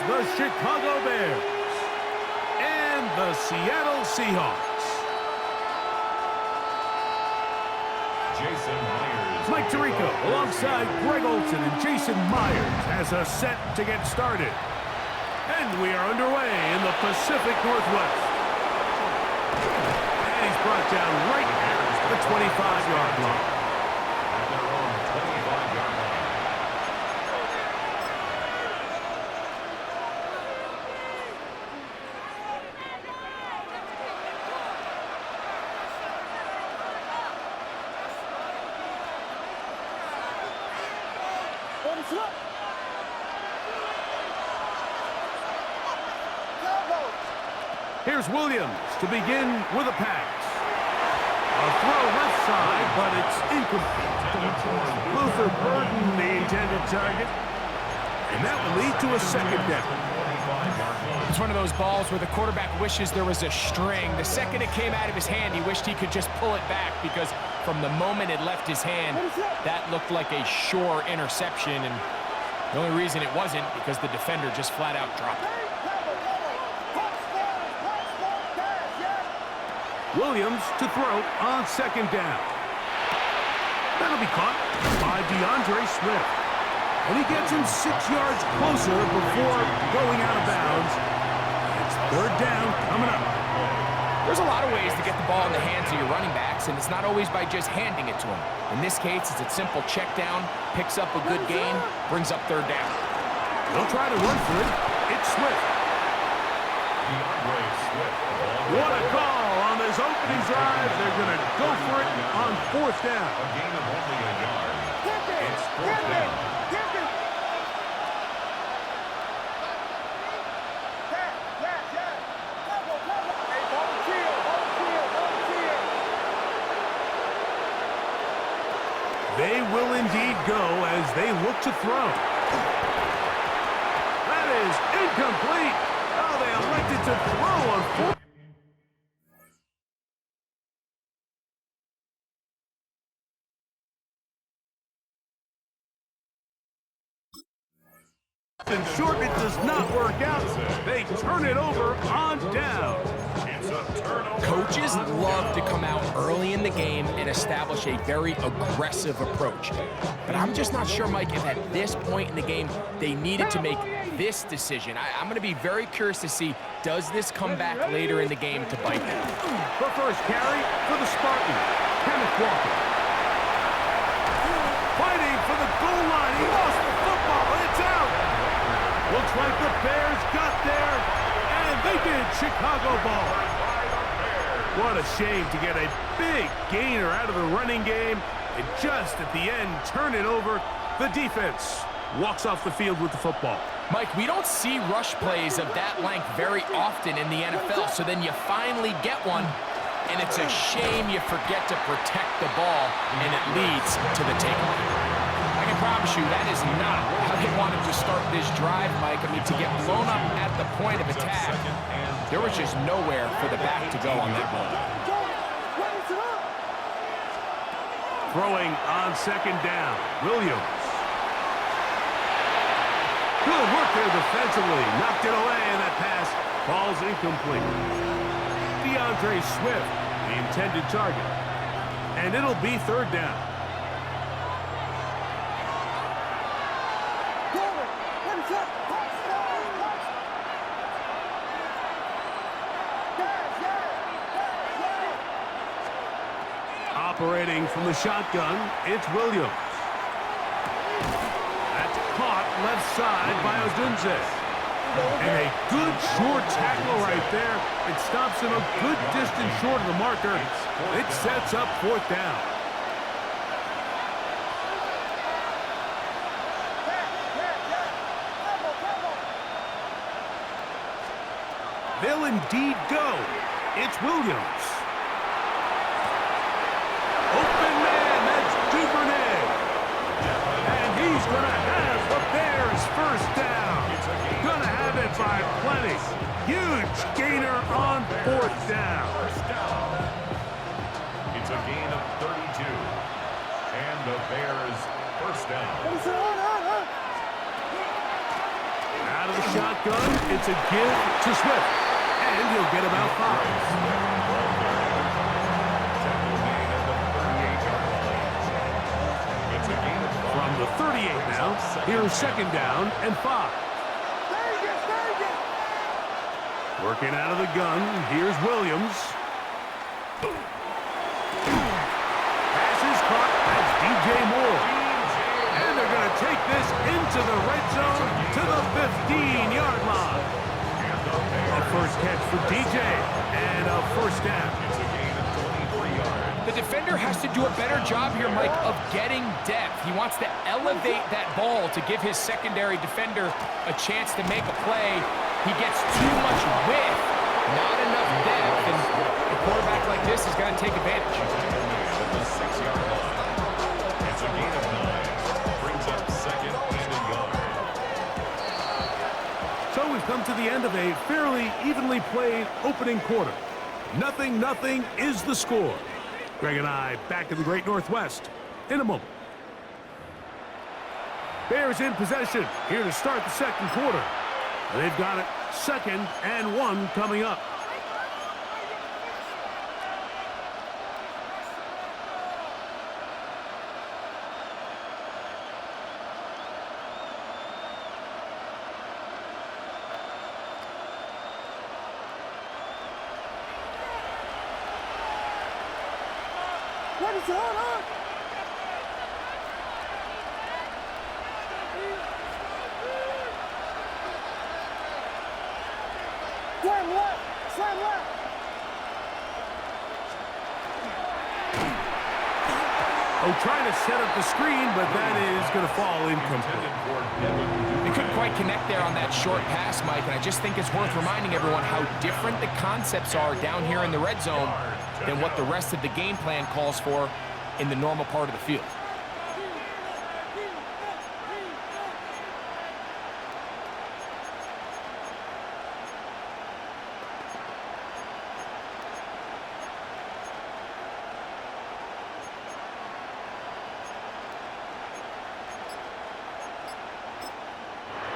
the Chicago Bears and the Seattle Seahawks. Jason Myers. Mike Tirico alongside Greg Olson and Jason Myers has us set to get started. And we are underway in the Pacific Northwest. And he's brought down right at the 25-yard line. At their own 25-yard line. Here's Williams to begin with a pass. A throw left side, but it's incomplete. Luther Burden, the intended target. And that will lead to a second down. It's one of those balls where the quarterback wishes there was a string. The second it came out of his hand, he wished he could just pull it back because from the moment it left his hand, that looked like a sure interception. And the only reason it wasn't because the defender just flat out dropped it. Williams to throw on second down. That'll be caught by DeAndre Swift. And he gets him 6 yards closer before going out of bounds. It's third down coming up. There's a lot of ways to get the ball in the hands of your running backs, and it's not always by just handing it to them. In this case, it's a simple check down, picks up a good gain, brings up third down. They'll try to run for it. It's Swift. DeAndre Swift. What a call on this opening drive. They're going to go for it on fourth down. A gain of only a yard. It's fourth down. They will indeed go as they look to throw. That is incomplete. Oh, they elected to throw on fourth. And short, it does not work out. They turn it over on down. It's a turnover. Coaches love to come out early in the game and establish a very aggressive approach. But I'm just not sure, Mike, if at this point in the game they needed to make this decision. I'm going to be very curious to see, does this come back later in the game to bite them? The first carry for the Spartans, Kenneth Walker. Fighting for the goal line. He lost the football. It's out. Looks like the Bears got there, and they did. Chicago ball. What a shame to get a big gainer out of the running game, and just at the end, turn it over. The defense walks off the field with the football. Mike, we don't see rush plays of that length very often in the NFL, so then you finally get one, and it's a shame you forget to protect the ball, and it leads to the takeaway. I can promise you that is not how they wanted to start this drive, Mike. I mean, to get blown up at the point of attack, there was just nowhere for the back to go on that ball. Throwing on second down, Williams. Good work there defensively. Knocked it away, and that pass falls incomplete. DeAndre Swift, the intended target. And it'll be third down. Operating from the shotgun, it's Williams. That's caught left side by Odunze. And a good short tackle right there. It stops him a good distance short of the marker. It sets up fourth down. They'll indeed go. It's Williams. Open man, that's Duvernay. And he's going to have the Bears first down. Going to have it by plenty. Huge gainer on fourth down. It's a gain of 32. And the Bears first down. Out Out of the shotgun, it's a give to Swift. And he'll get about 5. From the 38 now, here's second down and 5. Working out of the gun, here's Williams. Pass is caught. That's DJ Moore. And they're going to take this into the red zone to the 15-yard line. A first catch for DJ and a first down. The defender has to do a better job here, Mike, of getting depth. He wants to elevate that ball to give his secondary defender a chance to make a play. He gets too much width, not enough depth, and a quarterback like this is going to take advantage. At the 6-yard line. It's a gain of 9. Brings up second and a yard. So we've come to the end of a fairly evenly played opening quarter. 0-0 is the score. Greg and I back in the Great Northwest in a moment. Bears in possession here to start the second quarter. They've got it 2nd and 1 coming up. What is going on? Slam left! Slam left! Oh, trying to set up the screen, but that is going to fall incomplete. They couldn't quite connect there on that short pass, Mike, and I just think it's worth reminding everyone how different the concepts are down here in the red zone than what the rest of the game plan calls for in the normal part of the field.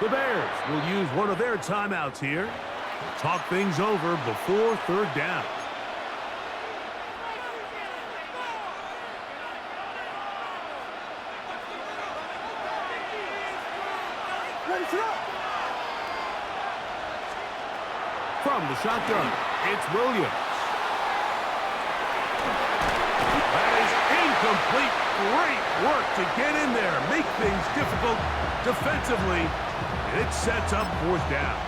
The Bears will use one of their timeouts here to talk things over before 3rd down. From the shotgun, it's Williams. That is incomplete. Great work to get in there, make things difficult defensively, and it sets up 4th down.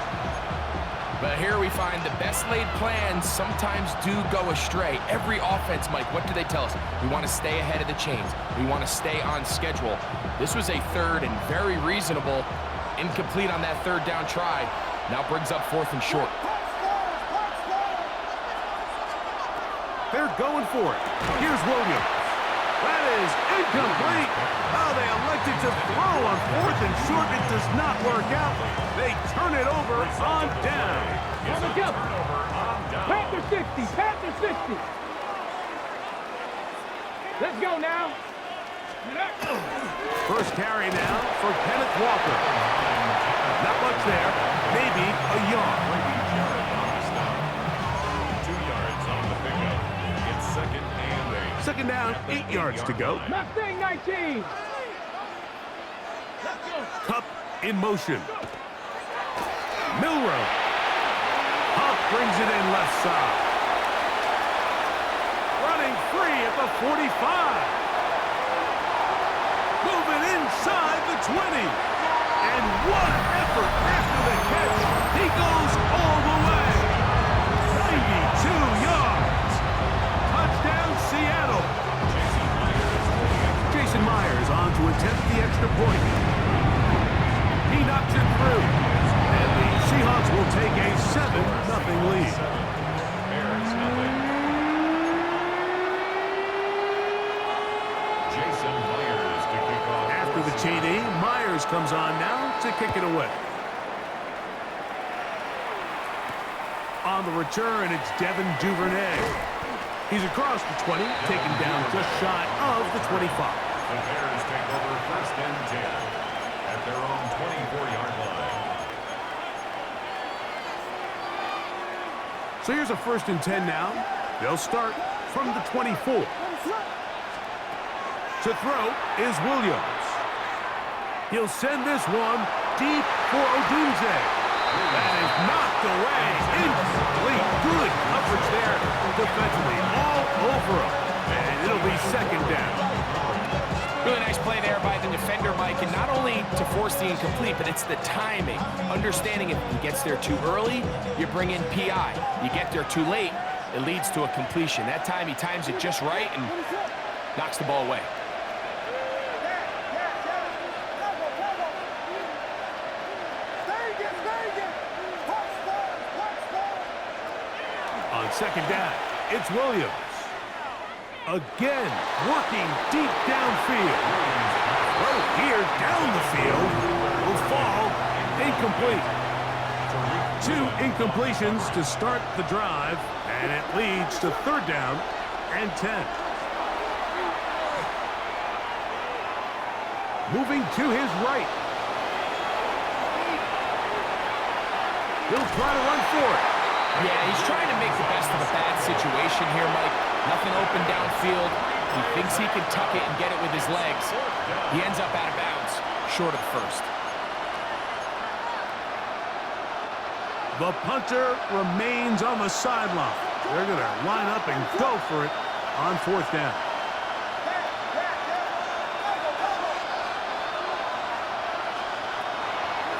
But here we find the best laid plans sometimes do go astray. Every offense, Mike, what do they tell us? We want to stay ahead of the chains. We want to stay on schedule. This was a 3rd and very reasonable. Incomplete on that 3rd down try. Now brings up 4th and short. They're going for it. Here's Williams. That is incomplete. Oh, they elected to throw on 4th and short. It does not work out. They turn it over on down. Panther 60, Panther 60. Let's go now. First carry now for Kenneth Walker. Not much there. Maybe a yard. 2 yards on the pickup. It's 2nd and 8. Second down, 8 yards to go. Mustang 19. Cup in motion. Milrow. Huff brings it in left side. Running free at the 45. Moving inside the 20. And what an effort after the catch. He goes all the way. 92 yards. Touchdown, Seattle. Jason Myers on to attempt the extra point. He knocks it through. And the Seahawks will take a 7-0 lead. Bears nothing. Jason Myers to kick off. After the TD, Myers comes on now to kick it away. On the return, it's Devin Duvernay. He's across the 20, taken down just shy of the 25. The Bears take over 1st and 10 at their own 24-yard line. So here's a 1st and 10 now. They'll start from the 24. To throw is Williams. He'll send this one deep for Odunze. That is knocked away. Incomplete. Good coverage there defensively. All over him. And it'll be 2nd down. Really nice play there by the defender, Mike, and not only to force the incomplete, but it's the timing. Understanding if he gets there too early, you bring in PI. You get there too late, it leads to a completion. That time he times it just right and knocks the ball away. On 2nd down, it's Williams. Again, working deep downfield. Throw here down the field. Will fall incomplete. 2 incompletions to start the drive, and it leads to 3rd down and 10. Moving to his right. He'll try to run for it. Yeah, he's trying to make the best of a bad situation here, Mike. Nothing open downfield. He thinks he can tuck it and get it with his legs. He ends up out of bounds, short of 1st. The punter remains on the sideline. They're going to line up and go for it on 4th down.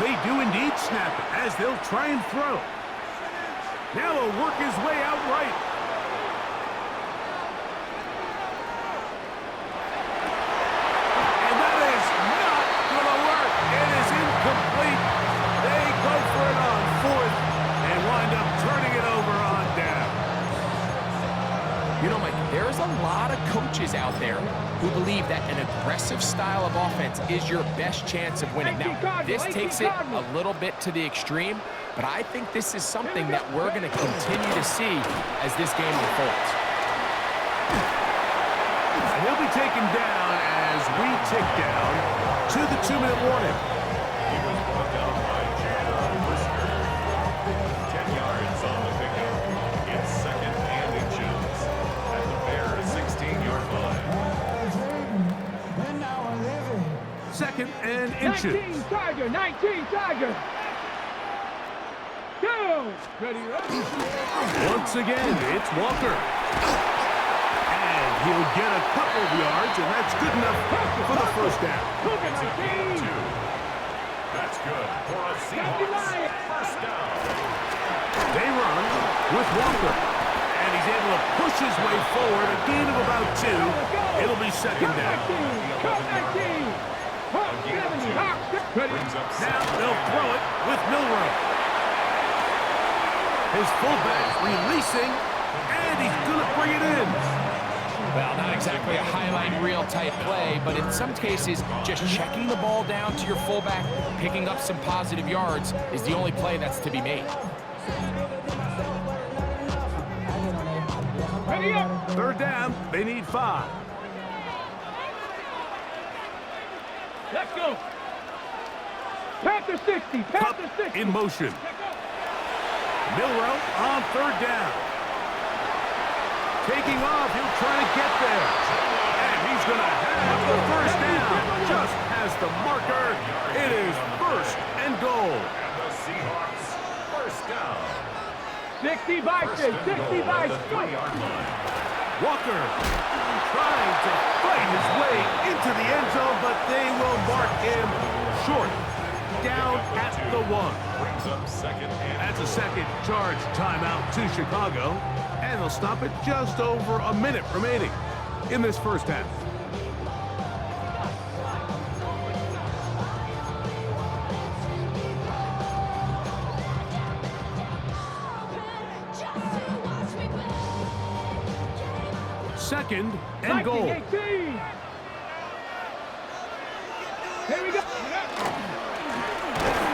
They do indeed snap it as they'll try and throw. Now he'll work his way out right. And that is not going to work. It is incomplete. They go for it on 4th and wind up turning it over on down. You know, Mike, there's a lot of coaches out there who believe that an aggressive style of offense is your best chance of winning. Now, this takes it a little bit to the extreme, but I think this is something that we're going to continue to see as this game unfolds. And he'll be taken down as we tick down to the 2-minute warning. He was brought down by Brisker. 10 yards on the pickup. It's 2nd and inches at the Bears' 16-yard line. 2nd and inches. 19 Tiger, 19 Tiger. Go! Ready, ready. Once again, it's Walker. And he'll get a couple of yards, and that's good enough for the 1st down. Look at 19. That's good for a Seahawks 1st down. They run with Walker. And he's able to push his way forward, a gain of about 2. It'll be 2nd down. Cut 19. Hawk 70. Hawk 70. Ready. Now they'll throw it with Milrow. His fullback releasing, and he's going to bring it in. Well, not exactly a highlight reel type play, but in some cases, just checking the ball down to your fullback, picking up some positive yards is the only play that's to be made. Ready up. 3rd down, they need 5. Let's go. Panther 60. Cup Panther 60. in motion. Milrow on 3rd down. Taking off, he'll try to get there. And he's going to have the 1st down. Just has the marker. It is 1st and goal. And the Seahawks 1st down. 60 by 6. 60 by 6. 3-yard line. Walker trying to fight his way into the end zone, but they will mark him short. Down at the 1. Brings up 2nd and That's a 2nd charge timeout to Chicago, and they'll stop it just over a minute remaining in this 1st half. Second and goal. 18. Here we go.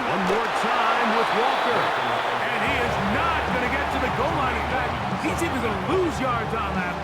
One more time with Walker. And he is not going to get to the goal line. In fact, he's even going to lose yards on that